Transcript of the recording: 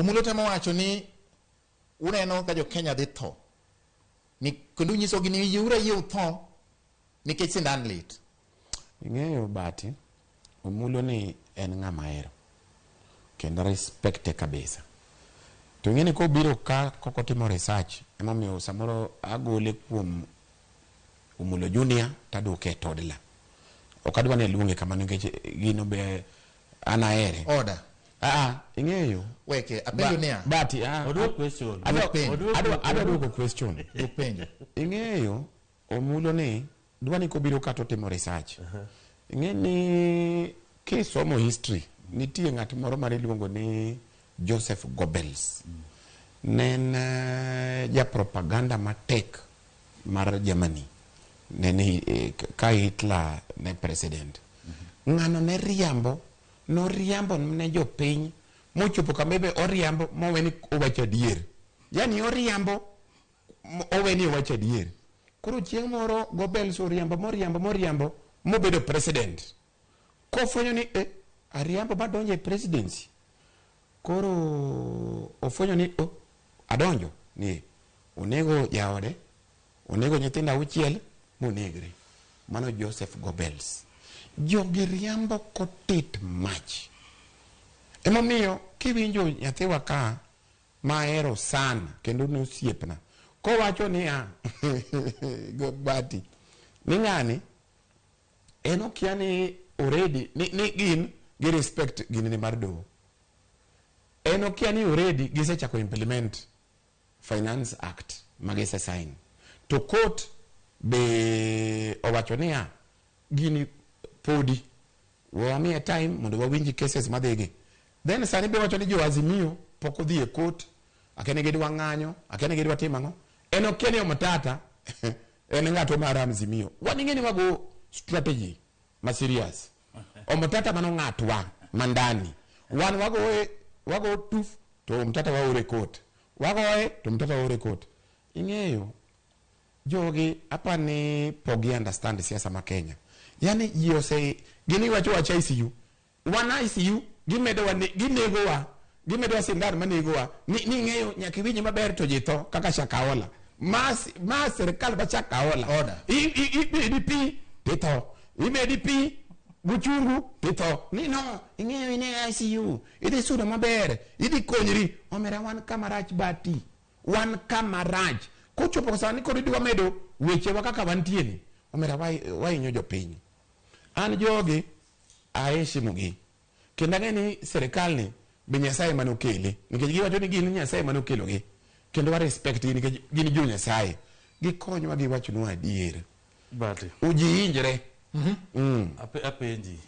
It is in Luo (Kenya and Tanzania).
Omulo temo wacho ni uneno ka jo Kenya dhi tho. Ni kendo nyiso gi ni yura yeu tho nikech sindan lit. Ing'eyo Bati, Omulo ni en ng'ama hero kendo respecte kabisa. To ing'eni ko biro ka koko timo research emomiyo samoro agole kuom Omulo Junior taduke toddler. Ok adwa ni luonge kamano nikech gino be anaere. Order. Ing'eyo. Weke, apenjo niya. Bati, Odua question. Adwa duoko question. Penjo. Ing'eyo Omulo ni dwa ni kobiro ka to timo research. Ing'eni kisomo history nitie ng'at moro mane iluongo ni Joseph Goebbels. Nen ja propaganda matek mar Germany. Neni ka Hitler ne president. Ng'ano ne riambo ne jopiny mochopo kamebe oriambo moweni owacho adier. Yani oriambo oweni owacho adier. Koro chieng' moro Goebbels moriambo mobedo president. Kofwenyo ni ariambo madonjo e presidency. Koro ofwenyo ni adonjo ni onego jaode, onego nyithindo auchiel monegre. Mano Joseph Goebbels. Jogi riambo kotit mach. Emomiyo kiwinjo nyathiwa ka mahero sana kendo nosiepna. Kowacho ni Bati ni ng'ani eno kia ni already ni gin gi respect gin ni mar doho. Eno kia ni already gisechako implement Finance Act magise sign. To court be owacho ni gini podi wamiye time mondo wawinji cases madhigi. Then sani be wacho ni jo Azimio pok odhi e court, akene gidwa ng'anyo, akene gidwa timo ang'o. En ok ni Omtata en ng'ato mar Azimio. Waning'eni wago strategy ma serious. Omtata mano ng'atwa mandani. Wan wago tuf to Omtata waore court. Wagoe to Omtata waore court. Ing'eyo jogi apani pogi understand siasa ma Kenya. Yani yose gini wacho ICU. Wan ICU gimedo sindan manegowa ni ng'eyo nyaka iwinj maber to jitho kaka Shakahola. Mas serikal ba Shakahola. Order. Imedi pi titho. Imedi pi buchungu titho. Ni no, ing'eyo ine ICU. Idhi sudo maber, idhi konyri. Omera wan kamarach Bati. Wan kamarach. Kochopo sani koro idwa medo weche wa kaka wantieni. Omera wainyo jopiny. An jogi aheshimugi. Kendo ng'eni serikal ni be Nyasaye manokele. Nikech giwacho ni gin Nyasaye manokelogi. Kendo wa respect gi nikech gin jo Nyasaye. Gikonywa giwachonwa adier. Bati. Uji injre. Apenji.